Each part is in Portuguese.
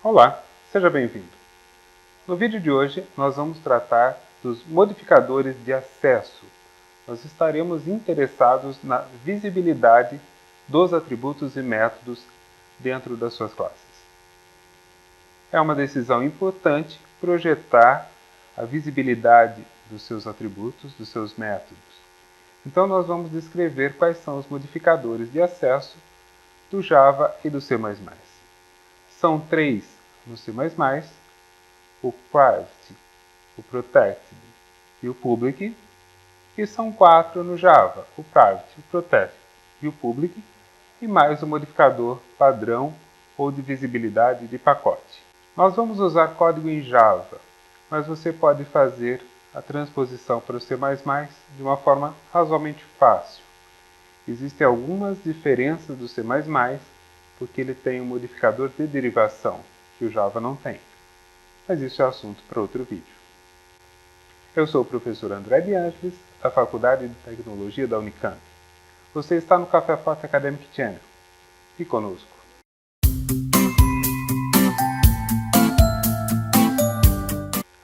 Olá, seja bem-vindo. No vídeo de hoje nós vamos tratar dos modificadores de acesso. Nós estaremos interessados na visibilidade dos atributos e métodos dentro das suas classes. É uma decisão importante projetar a visibilidade dos seus atributos, dos seus métodos. Então nós vamos descrever quais são os modificadores de acesso do Java e do C++. São 3 no C++, o Private, o Protected e o Public, e são 4 no Java, o Private, o Protected e o Public, e mais o modificador padrão ou de visibilidade de pacote. Nós vamos usar código em Java, mas você pode fazer a transposição para o C++ de uma forma razoavelmente fácil. Existem algumas diferenças do C++, porque ele tem um modificador de derivação, que o Java não tem. Mas isso é assunto para outro vídeo. Eu sou o professor André de Ângeles, da Faculdade de Tecnologia da Unicamp. Você está no Café Forte Academic Channel. E conosco.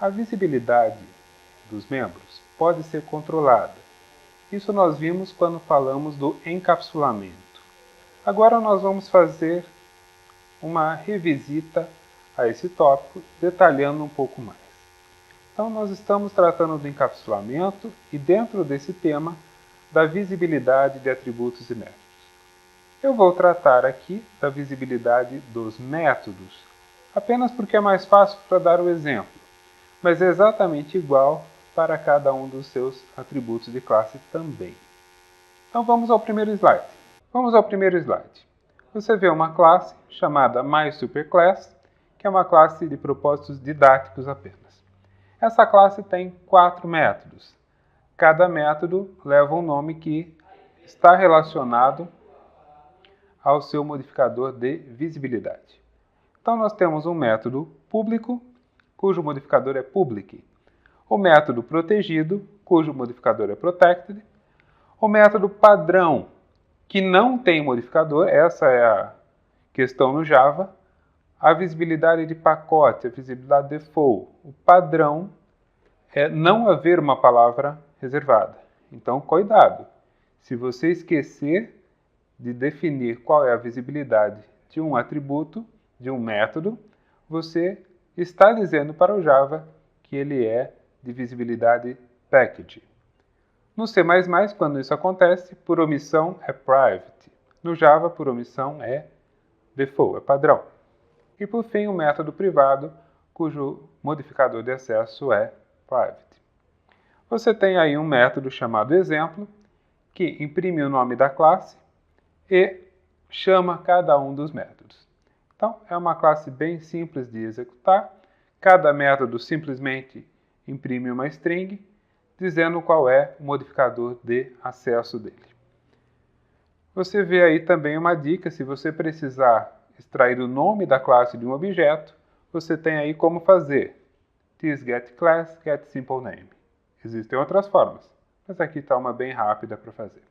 A visibilidade dos membros pode ser controlada. Isso nós vimos quando falamos do encapsulamento. Agora nós vamos fazer uma revisita a esse tópico, detalhando um pouco mais. Então nós estamos tratando do encapsulamento e dentro desse tema da visibilidade de atributos e métodos. Eu vou tratar aqui da visibilidade dos métodos, apenas porque é mais fácil para dar o exemplo, mas é exatamente igual para cada um dos seus atributos de classe também. Então vamos ao primeiro slide. Você vê uma classe chamada MySuperClass, que é uma classe de propósitos didáticos apenas. Essa classe tem 4 métodos. Cada método leva um nome que está relacionado ao seu modificador de visibilidade. Então nós temos um método público, cujo modificador é public. O método protegido, cujo modificador é protected. O método padrão, que não tem modificador, essa é a questão no Java. A visibilidade de pacote, a visibilidade default. O padrão é não haver uma palavra reservada. Então, cuidado. Se você esquecer de definir qual é a visibilidade de um atributo, de um método, você está dizendo para o Java que ele é de visibilidade package. No C++, quando isso acontece, por omissão é private. No Java, por omissão é default, é padrão. E por fim, o método privado, cujo modificador de acesso é private. Você tem aí um método chamado exemplo, que imprime o nome da classe e chama cada um dos métodos. Então, é uma classe bem simples de executar. Cada método simplesmente imprime uma string, dizendo qual é o modificador de acesso dele. Você vê aí também uma dica, se você precisar extrair o nome da classe de um objeto, você tem aí como fazer. This get class, get simple name. Existem outras formas, mas aqui está uma bem rápida para fazer.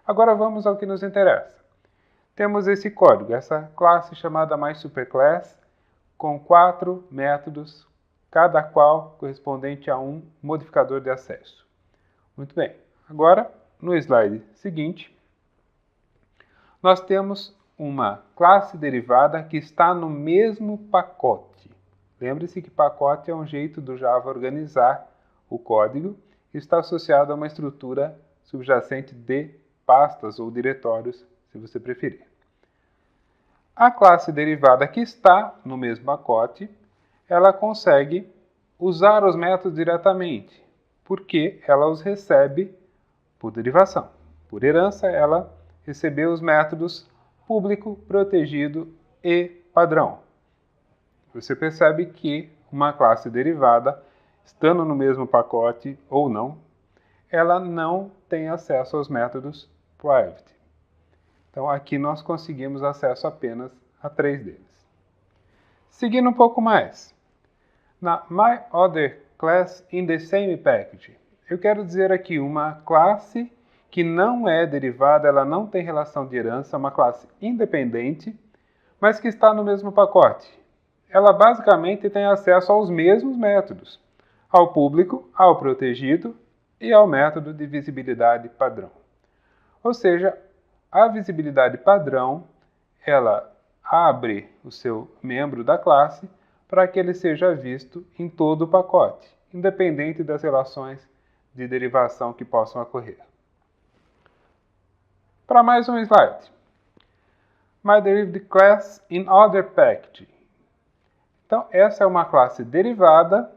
Agora vamos ao que nos interessa. Temos esse código, essa classe chamada MySuperClass, com 4 métodos, cada qual correspondente a um modificador de acesso. Muito bem. Agora, no slide seguinte, nós temos uma classe derivada que está no mesmo pacote. Lembre-se que pacote é um jeito do Java organizar o código e está associado a uma estrutura subjacente de pastas ou diretórios, se você preferir. A classe derivada que está no mesmo pacote, ela consegue usar os métodos diretamente, porque ela os recebe por derivação. Por herança, ela recebeu os métodos público, protegido e padrão. Você percebe que uma classe derivada, estando no mesmo pacote ou não, ela não tem acesso aos métodos private. Então aqui nós conseguimos acesso apenas a 3 deles. Seguindo um pouco mais, na MyOtherClass in the same package, eu quero dizer aqui uma classe que não é derivada, ela não tem relação de herança, é uma classe independente, mas que está no mesmo pacote. ela basicamente tem acesso aos mesmos métodos, ao público, ao protegido e ao método de visibilidade padrão. Ou seja, a visibilidade padrão, ela abre o seu membro da classe para que ele seja visto em todo o pacote, independente das relações de derivação que possam ocorrer. Para mais um slide. MyDerived Class in Other Package. Então, essa é uma classe derivada,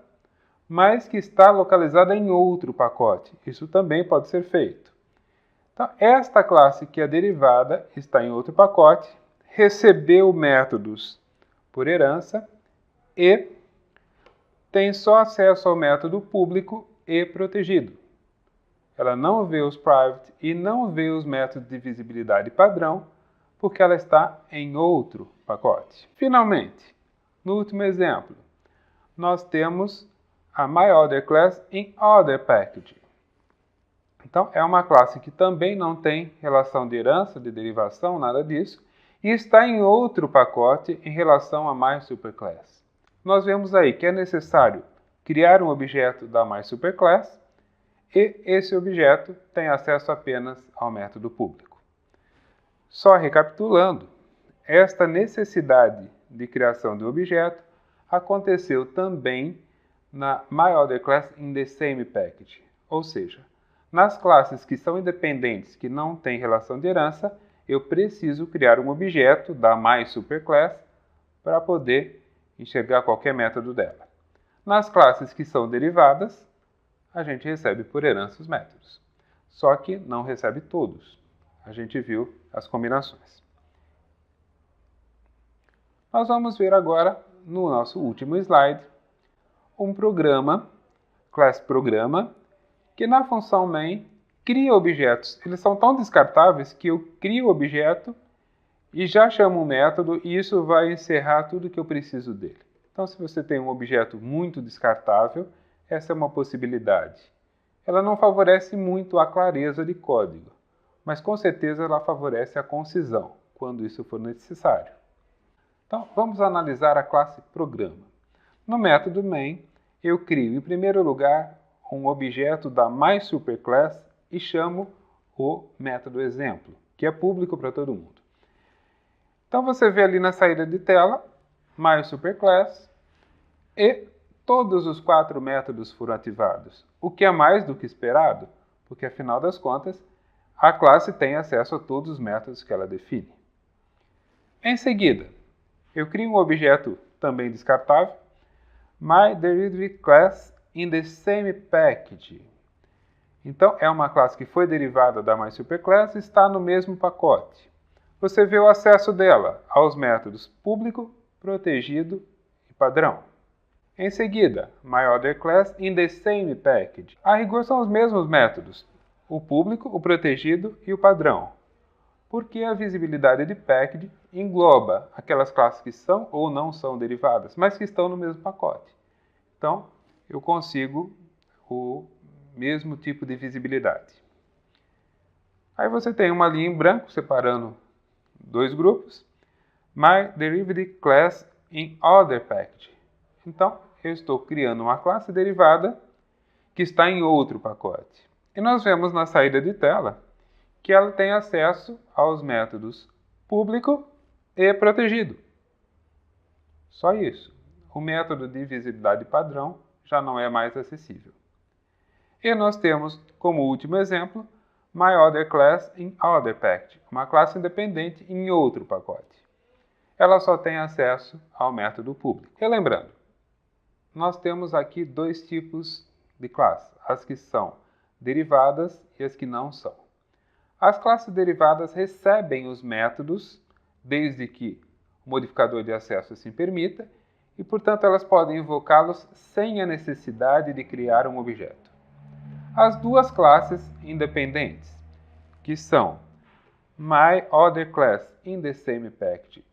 mas que está localizada em outro pacote. Isso também pode ser feito. Então, esta classe que é derivada está em outro pacote, recebeu métodos por herança e tem só acesso ao método público e protegido. Ela não vê os private e não vê os métodos de visibilidade padrão, porque ela está em outro pacote. Finalmente, no último exemplo, nós temos a MyOtherClass in Other Package. Então, é uma classe que também não tem relação de herança, de derivação, nada disso, e está em outro pacote em relação a MySuperClass. Nós vemos aí que é necessário criar um objeto da MySuperClass e esse objeto tem acesso apenas ao método público. Só recapitulando, esta necessidade de criação de objeto aconteceu também na MyOtherClass in the Same Package, ou seja, nas classes que são independentes, que não têm relação de herança, eu preciso criar um objeto da MySuperClass para poder enxergar qualquer método dela. Nas classes que são derivadas, a gente recebe por herança os métodos. Só que não recebe todos. A gente viu as combinações. Nós vamos ver agora, no nosso último slide, um programa, class programa, que na função main cria objetos. Eles são tão descartáveis que eu crio o objeto e já chamo um método e isso vai encerrar tudo que eu preciso dele. Então, se você tem um objeto muito descartável, essa é uma possibilidade. Ela não favorece muito a clareza de código, mas com certeza ela favorece a concisão, quando isso for necessário. Então, vamos analisar a classe programa. No método main, eu crio, em primeiro lugar, um objeto da MySuperClass e chamo o método exemplo, que é público para todo mundo. Então, você vê ali na saída de tela, MySuperClass, e todos os 4 métodos foram ativados, o que é mais do que esperado, porque, afinal das contas, a classe tem acesso a todos os métodos que ela define. Em seguida, eu crio um objeto também descartável, MyDerivedClass in the Same Package. Então, é uma classe que foi derivada da MySuperClass e está no mesmo pacote. Você vê o acesso dela aos métodos público, protegido e padrão. Em seguida, MyOtherClass in the Same Package. A rigor são os mesmos métodos, o público, o protegido e o padrão, porque a visibilidade de package engloba aquelas classes que são ou não são derivadas, mas que estão no mesmo pacote. Então, eu consigo o mesmo tipo de visibilidade. Aí você tem uma linha em branco separando 2 grupos. MyDerivedClass in Other Package. Então, eu estou criando uma classe derivada que está em outro pacote. E nós vemos na saída de tela que ela tem acesso aos métodos público e protegido. Só isso. O método de visibilidade padrão já não é mais acessível. E nós temos, como último exemplo, MyOtherClass in Other Package, uma classe independente em outro pacote. Ela só tem acesso ao método público. E lembrando, nós temos aqui 2 tipos de classe, as que são derivadas e as que não são. As classes derivadas recebem os métodos, desde que o modificador de acesso assim permita, e, portanto, elas podem invocá-los sem a necessidade de criar um objeto. As 2 classes independentes, que são MyOtherClass in the Same Package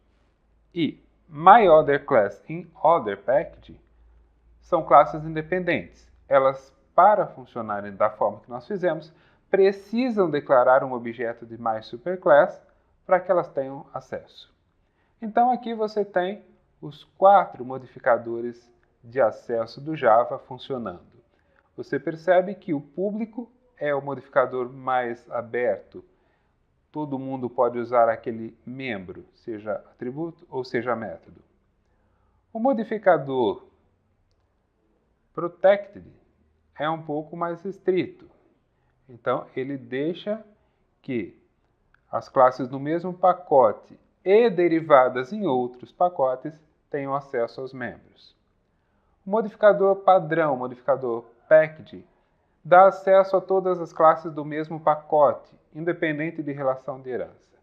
e MyOtherClass in Other Package, são classes independentes. Elas, para funcionarem da forma que nós fizemos, precisam declarar um objeto de MySuperClass para que elas tenham acesso. Então, aqui você tem os 4 modificadores de acesso do Java funcionando. Você percebe que o público é o modificador mais aberto. Todo mundo pode usar aquele membro, seja atributo ou seja método. O modificador protected é um pouco mais restrito. Então, ele deixa que as classes do mesmo pacote e derivadas em outros pacotes tenham acesso aos membros. O modificador padrão, o modificador package, dá acesso a todas as classes do mesmo pacote, independente de relação de herança.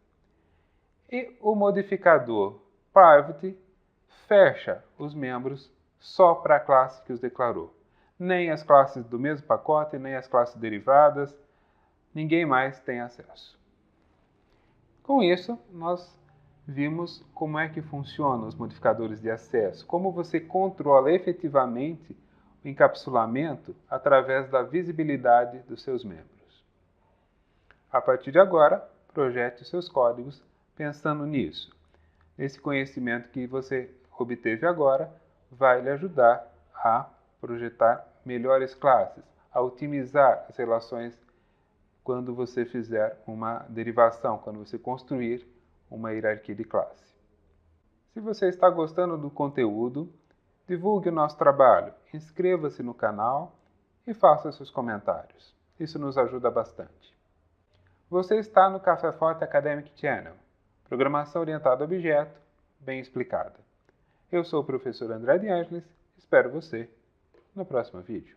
E o modificador private fecha os membros só para a classe que os declarou. Nem as classes do mesmo pacote, nem as classes derivadas, ninguém mais tem acesso. Com isso, nós vimos como é que funcionam os modificadores de acesso, como você controla efetivamente o encapsulamento através da visibilidade dos seus membros. A partir de agora, projete os seus códigos pensando nisso. Esse conhecimento que você obteve agora vai lhe ajudar a projetar melhores classes, a otimizar as relações quando você fizer uma derivação, quando você construir uma hierarquia de classe. Se você está gostando do conteúdo, divulgue o nosso trabalho, inscreva-se no canal e faça seus comentários. Isso nos ajuda bastante. Você está no Café Forte Academic Channel, programação orientada a objeto, bem explicada. Eu sou o professor André de Ângeles, espero você no próximo vídeo.